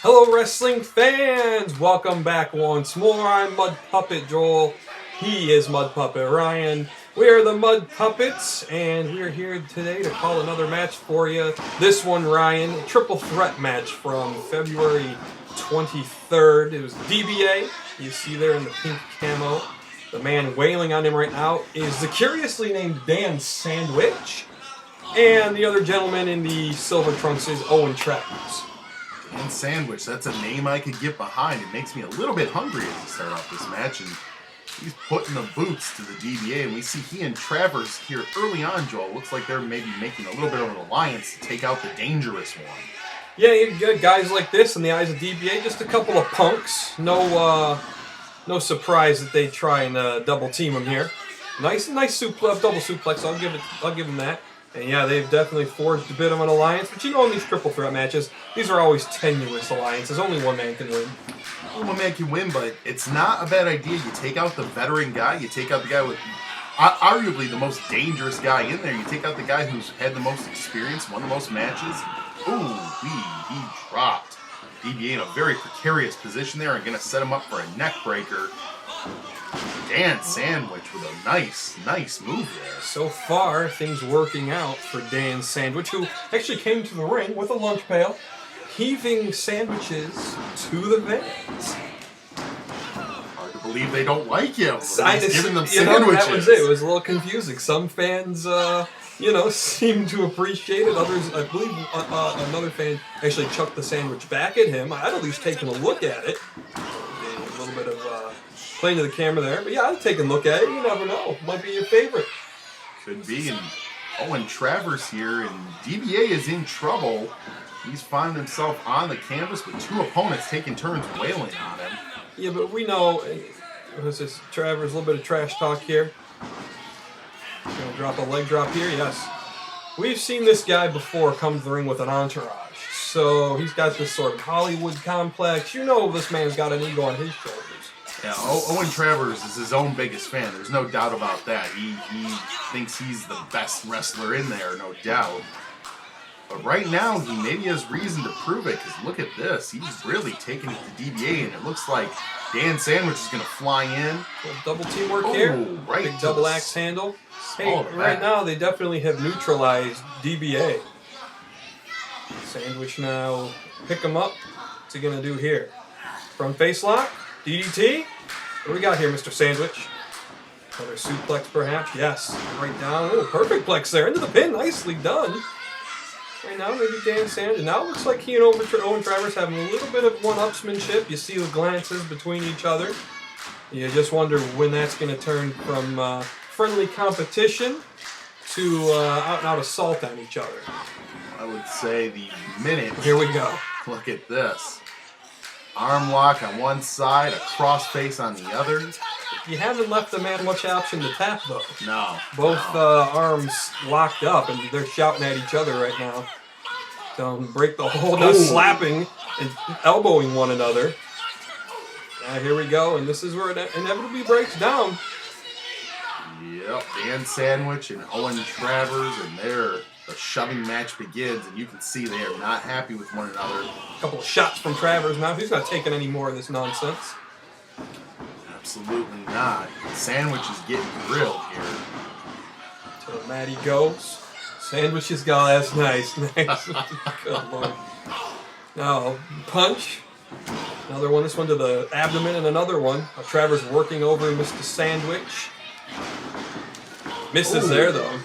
Hello, wrestling fans! Welcome back once more. I'm Mud Puppet Joel. He is Mud Puppet Ryan. We are the Mud Puppets, and we are here today to call another match for you. This one, Ryan, a triple threat match from February 23rd. It was DBA. You see there in the pink camo. The man wailing on him right now is the curiously named Dan Sandwich. And the other gentleman in the silver trunks is Owen Travers. Dan Sandwich, that's a name I could get behind. It makes me a little bit hungry as we start off this match. And he's putting the boots to the DBA. And we see he and Travers here early on, Joel. Looks like they're maybe making a little bit of an alliance to take out the dangerous one. Yeah, you got guys like this in the eyes of DBA. Just a couple of punks. No surprise that they try and double team him here. Nice suplex, double suplex. I'll give him that. And yeah, they've definitely forged a bit of an alliance. But you know, in these triple threat matches, these are always tenuous alliances. Only one man can win. Only one man can win, but it's not a bad idea. You take out the veteran guy. You take out the guy with arguably the most dangerous guy in there. You take out the guy who's had the most experience, won the most matches. Ooh, he dropped DBA in a very precarious position there and going to set him up for a neck breaker. Dan Sandwich with a nice move there. So far, things working out for Dan Sandwich, who actually came to the ring with a lunch pail, heaving sandwiches to the fans. Hard to believe they don't like him. He's giving them sandwiches. That was it. It was a little confusing. Some fans, seem to appreciate it. Others, I believe, another fan actually chucked the sandwich back at him. I'd at least taken a look at it. A little bit of playing to the camera there. But yeah, I'd take a look at it. You never know. Might be your favorite. Could be. And Owen Travers here, and DBA is in trouble. He's finding himself on the canvas with two opponents taking turns wailing on him. Yeah, but we know, what's this, Travers, a little bit of trash talk here. Gonna drop a leg drop here, yes. We've seen this guy before come to the ring with an entourage. So he's got this sort of Hollywood complex. You know this man's got an ego on his shoulders. Yeah, Owen Travers is his own biggest fan. There's no doubt about that. He thinks he's the best wrestler in there, no doubt. But right now, he maybe has reason to prove it, because look at this. He's really taking it to DBA, and it looks like Dan Sandwich is going to fly in. Double teamwork here. Right. Big double axe handle. Hey, right now, they definitely have neutralized DBA. Sandwich now, pick him up. What's he going to do here? Front face lock. DDT? What do we got here, Mr. Sandwich? Another suplex, perhaps? Yes. Right down. Oh, perfect plex there. Into the pin. Nicely done. Right now, maybe Dan Sandwich. Now it looks like he and Owen Travers having a little bit of one-upsmanship. You see the glances between each other. You just wonder when that's going to turn from friendly competition to out-and-out assault on each other. I would say the minute. Here we go. Look at this. Arm lock on one side, a crossface on the other. You haven't left the man much option to tap, though. No. Both arms locked up, and they're shouting at each other right now. Don't break the hold, now slapping and elbowing one another. Here we go, and this is where it inevitably breaks down. Yep, Dan Sandwich and Owen Travers, and the shoving match begins, and you can see they are not happy with one another. A couple of shots from Travers now. He's not taking any more of this nonsense. Absolutely not. Sandwich is getting grilled here. To the mat he goes. Sandwich has got that's nice. Good Lord. Now, punch. Another one. This one to the abdomen and another one. Travers working over Mr. Sandwich. Misses there, though.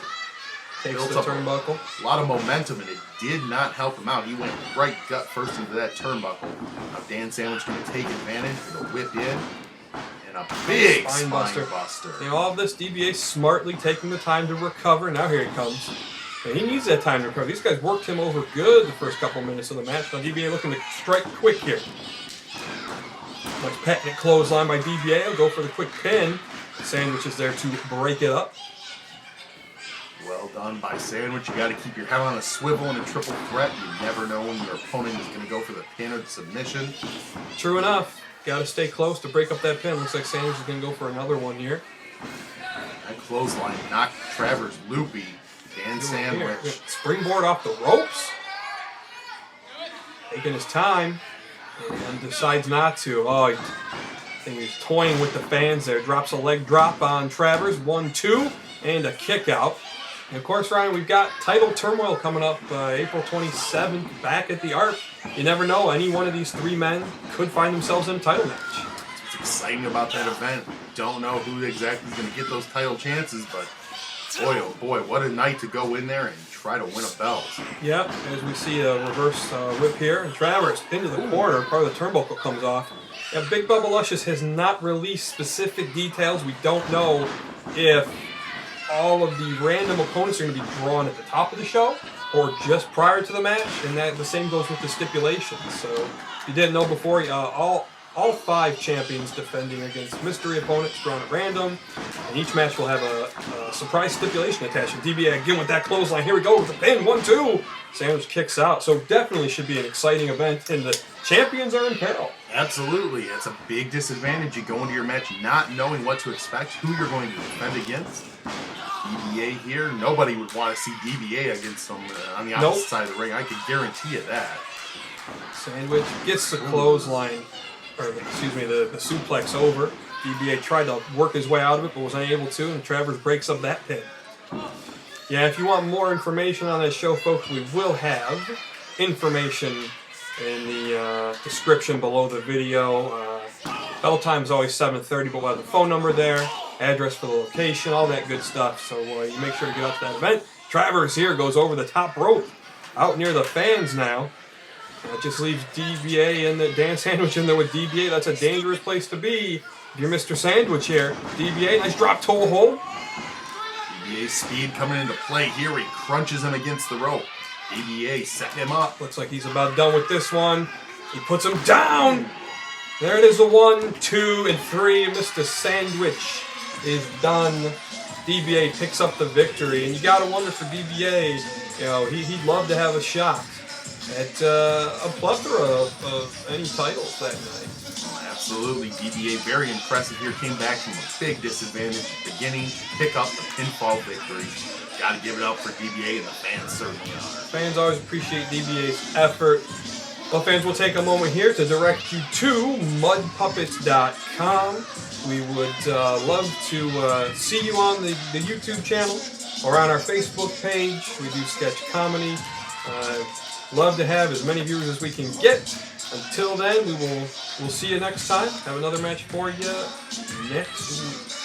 Takes the turnbuckle. A lot of momentum, and it did not help him out. He went right gut first into that turnbuckle. Now Dan Sandwich going to take advantage with a whip in. And a big spine buster. You know, all of this, DBA smartly taking the time to recover. Now here he comes. And he needs that time to recover. These guys worked him over good the first couple minutes of the match. Now DBA looking to strike quick here. Nice patented clothesline by DBA. He'll go for the quick pin. Sandwich is there to break it up. Well done by Sandwich. You got to keep your head on a swivel in a triple threat. You never know when your opponent is going to go for the pin or the submission. True enough. Got to stay close to break up that pin. Looks like Sandwich is going to go for another one here. That clothesline knocked Travers loopy. Dan Sandwich. Springboard off the ropes. Taking his time. And decides not to. Oh, I think he's toying with the fans there. Drops a leg drop on Travers. 1-2 and a kick out. And of course, Ryan, we've got title turmoil coming up April 27th back at the Arc. You never know. Any one of these three men could find themselves in a title match. What's exciting about that event? Don't know who exactly is going to get those title chances, but boy, oh boy, what a night to go in there and try to win a belt. Yep, as we see a reverse whip here. And Travers into the corner. Part of the turnbuckle comes off. Yeah, Big Bubba Luscious has not released specific details. We don't know if all of the random opponents are going to be drawn at the top of the show or just prior to the match, and that the same goes with the stipulations. So if you didn't know before, all 5 champions defending against mystery opponents drawn at random, and each match will have a surprise stipulation attached. DBA again with that clothesline. Here we go with the pin. 1-2. Sandwich kicks out. So definitely should be an exciting event, and the champions are in peril. Absolutely. It's a big disadvantage. You go into your match not knowing what to expect, who you're going to defend against. DBA here, nobody would want to see DBA against them on the opposite side of the ring. I can guarantee you that. Sandwich gets the clothesline, or excuse me, the suplex over. DBA tried to work his way out of it, but was unable to, and Travers breaks up that pin. Yeah, if you want more information on this show, folks, we will have information in the description below the video. Bell time is always 7:30, but we'll have the phone number there, address for the location, all that good stuff. So you make sure to get out to that event. Travers here goes over the top rope, out near the fans now. It just leaves DBA and the Dan Sandwich in there with DBA. That's a dangerous place to be if you're Mr. Sandwich here. DBA, nice drop toe hold. DBA's speed coming into play here. He crunches him against the rope. DBA setting him up. Looks like he's about done with this one. He puts him down. There it is, a 1, 2, and 3. Mr. Sandwich is done. DBA picks up the victory, and you gotta wonder for DBA, he'd love to have a shot at a plethora of any titles that night. Absolutely. DBA very impressive here. Came back from a big disadvantage at the beginning. Pick up the pinfall victory. Got to give it up for DBA, and the fans certainly are. Fans always appreciate DBA's effort. Well, fans, we'll take a moment here to direct you to mudpuppets.com. We would love to see you on the YouTube channel or on our Facebook page. We do sketch comedy. Love to have as many viewers as we can get. Until then, we'll see you next time. Have another match for you next week.